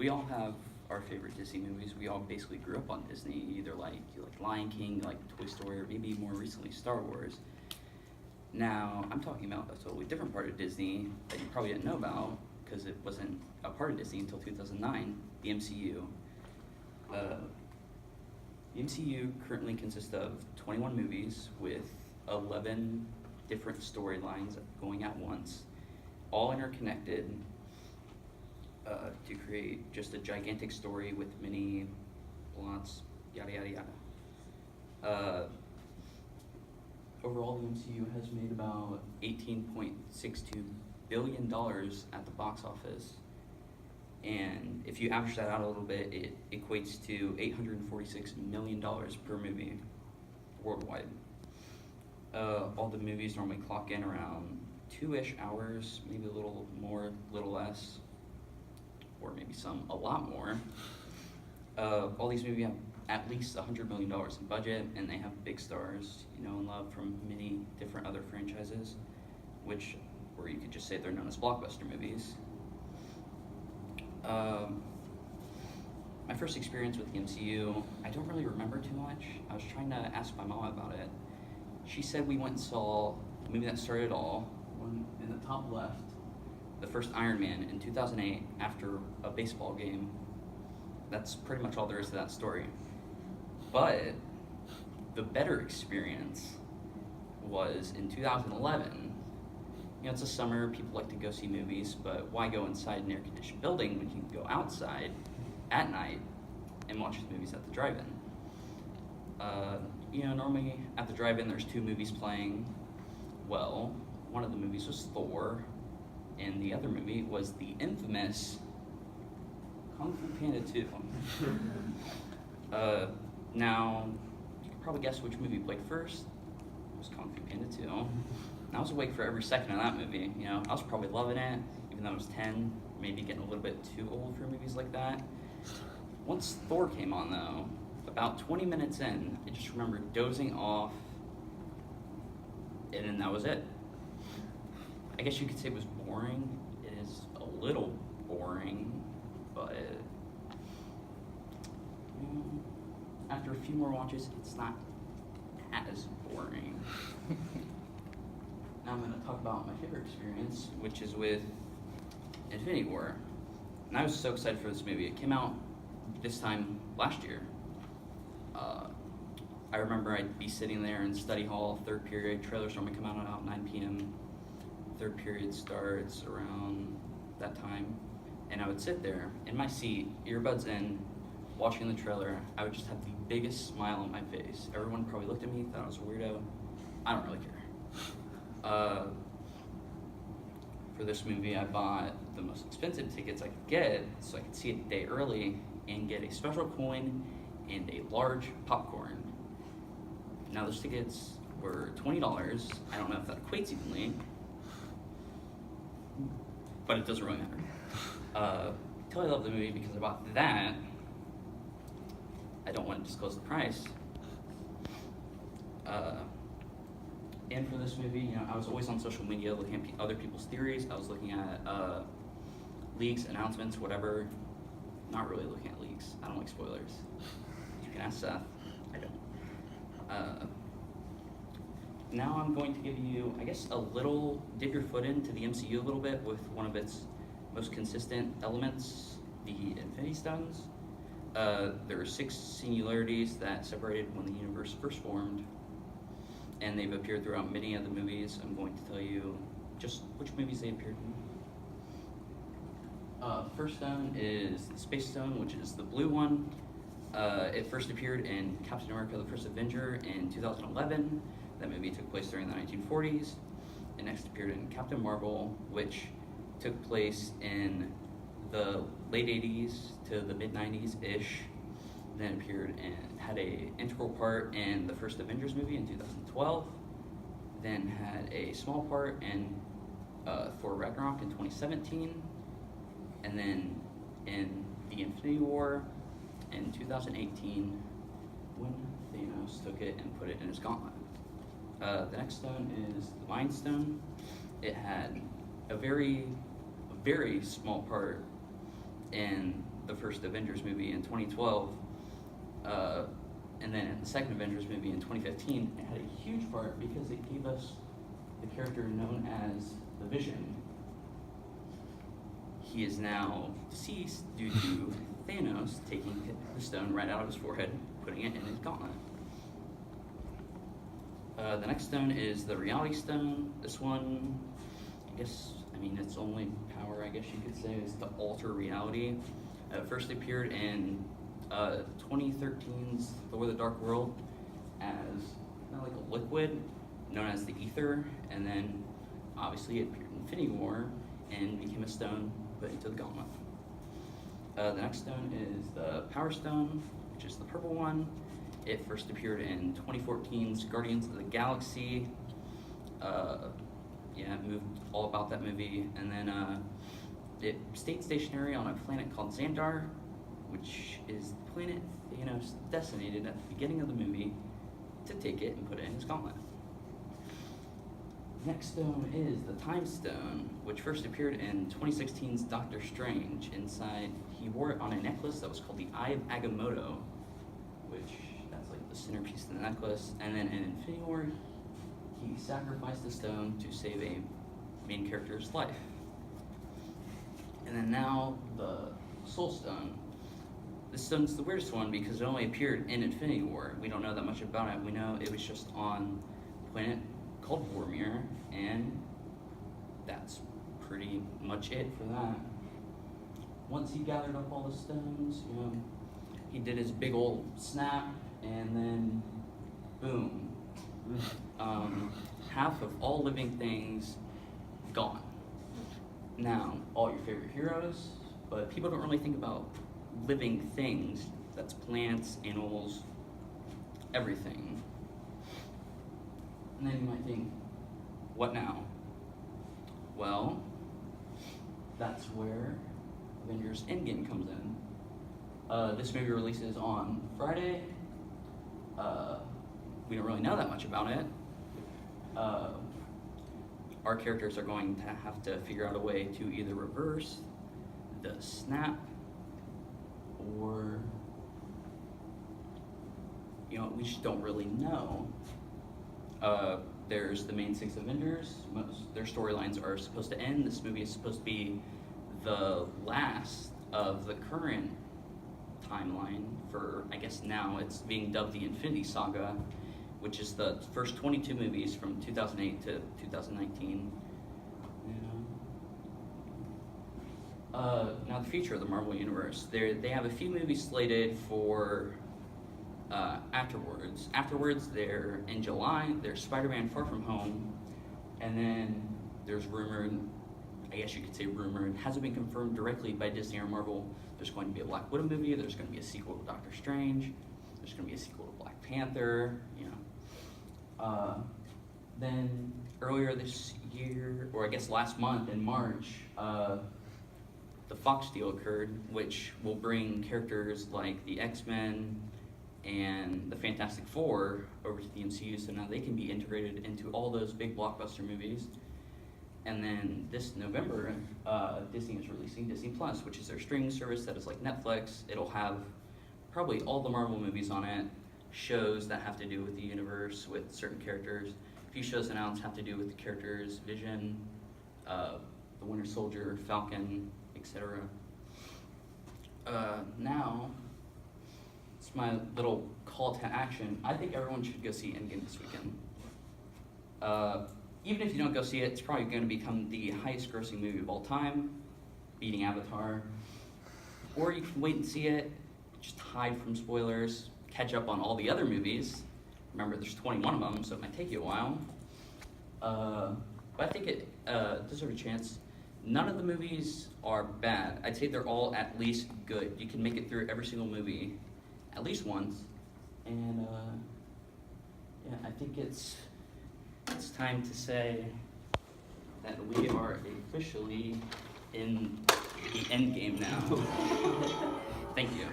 we all have our favorite Disney movies. We all basically grew up on Disney, either you like Lion King, you like Toy Story, or maybe more recently Star Wars. Now, I'm talking about a totally different part of Disney that you probably didn't know about because it wasn't a part of Disney until 2009, the MCU. The MCU currently consists of 21 movies with 11 different storylines going at once, all interconnected to create just a gigantic story with many plots, yada yada yada. Overall, the MCU has made about $18.62 billion at the box office. And if you average that out a little bit, it equates to $846 million per movie worldwide. All the movies normally clock in around 2-ish hours, maybe a little more, a little less, or maybe some a lot more. All these movies have at least $100 million in budget, and they have big stars, and love from many different other franchises, or you could just say they're known as blockbuster movies. My first experience with the MCU, I don't really remember too much. I was trying to ask my mom about it. She said we went and saw the movie that started it all, one in the top left, the first Iron Man in 2008 after a baseball game. That's pretty much all there is to that story. But the better experience was in 2011. It's a summer, people like to go see movies, but why go inside an air-conditioned building when you can go outside at night and watch the movies at the drive-in? Normally at the drive-in there's 2 movies playing. Well, one of the movies was Thor, and the other movie was the infamous Kung Fu Panda 2. Now, you can probably guess which movie played first. It was Kung Fu Panda 2. And I was awake for every second of that movie. I was probably loving it, even though I was 10, maybe getting a little bit too old for movies like that. Once Thor came on, though, about 20 minutes in, I just remember dozing off, and then that was it. I guess you could say it was boring. It is a little boring, but after a few more watches, it's not as boring. Now I'm going to talk about my favorite experience, which is with Infinity War. And I was so excited for this movie. It came out this time last year. I remember I'd be sitting there in study hall, third period. Trailers normally come out at about 9 p.m. Third period starts around that time. And I would sit there in my seat, earbuds in, watching the trailer. I would just have the biggest smile on my face. Everyone probably looked at me, thought I was a weirdo. I don't really care. For this movie, I bought the most expensive tickets I could get so I could see it a day early and get a special coin and a large popcorn. Now, those tickets were $20. I don't know if that equates evenly, but it doesn't really matter. Tell I love the movie because I bought that. I don't want to disclose the price. And for this movie, I was always on social media looking at other people's theories. I was looking at leaks, announcements, whatever. Not really looking at leaks. I don't like spoilers. You can ask Seth. I don't. Now I'm going to give you, I guess, dip your foot into the MCU a little bit with one of its most consistent elements, the Infinity Stones. There are 6 singularities that separated when the universe first formed, and they've appeared throughout many of the movies. I'm going to tell you just which movies they appeared in. First stone is the Space Stone, which is the blue one. It first appeared in Captain America: The First Avenger in 2011. That movie took place during the 1940s. It next appeared in Captain Marvel, which took place in the late 80s to the mid 90s-ish. Then appeared and had an integral part in the first Avengers movie in 2012. Then had a small part in Thor Ragnarok in 2017. And then in the Infinity War in 2018 when Thanos took it and put it in his gauntlet. The next stone is the Mind Stone. It had a very small part in the first Avengers movie in 2012, and then in the second Avengers movie in 2015, it had a huge part because it gave us the character known as the Vision. He is now deceased due to Thanos taking the stone right out of his forehead, putting it in his gauntlet. The next stone is the Reality Stone. This one, its only power, you could say, is to alter reality. It first appeared in 2013's Thor: The Dark World as kind of like a liquid known as the Ether, and then obviously it appeared in Infinity War and became a stone put into the gauntlet. The next stone is the Power Stone, which is the purple one. It first appeared in 2014's Guardians of the Galaxy. It moved all about that movie. And then it stayed stationary on a planet called Xandar, which is the planet Thanos designated at the beginning of the movie to take it and put it in his gauntlet. Next stone is the Time Stone, which first appeared in 2016's Doctor Strange. Inside, he wore it on a necklace that was called the Eye of Agamotto, which that's like the centerpiece of the necklace. And then in Infinity War, he sacrificed the stone to save a main character's life. And then now the Soul Stone. This stone's the weirdest one because it only appeared in Infinity War. We don't know that much about it. We know it was just on a planet called Vormir, and that's pretty much it for that. Once he gathered up all the stones, he did his big old snap, and then boom. Half of all living things gone. Now, all your favorite heroes, but people don't really think about living things. That's plants, animals, everything. And then you might think, what now? Well, that's where Avengers Endgame comes in. This movie releases on Friday. We don't really know that much about it. Our characters are going to have to figure out a way to either reverse the snap or, we just don't really know. There's the main 6 Avengers. Their storylines are supposed to end. This movie is supposed to be the last of the current timeline for, now it's being dubbed the Infinity Saga, which is the first 22 movies from 2008 to 2019. Now the future of the Marvel Universe. They have a few movies slated for afterwards. They're in July. There's Spider-Man: Far From Home, and then there's rumored, it hasn't been confirmed directly by Disney or Marvel. There's going to be a Black Widow movie. There's going to be a sequel to Doctor Strange. There's going to be a sequel to Black Panther. Then earlier this year, or last month in March, the Fox deal occurred, which will bring characters like the X-Men and the Fantastic Four over to the MCU, so now they can be integrated into all those big blockbuster movies. And then this November, Disney is releasing Disney Plus, which is their streaming service that is like Netflix. It'll have probably all the Marvel movies on it, shows that have to do with the universe, with certain characters. A few shows announced have to do with the characters, Vision, the Winter Soldier, Falcon, etc. Now, it's my little call to action. I think everyone should go see Endgame this weekend. Even if you don't go see it, it's probably going to become the highest grossing movie of all time, beating Avatar. Or you can wait and see it, just hide from spoilers, catch up on all the other movies. Remember, there's 21 of them, so it might take you a while. But I think it deserves a chance. None of the movies are bad. I'd say they're all at least good. You can make it through every single movie at least once. And I think it's time to say that we are officially in the end game now. Thank you.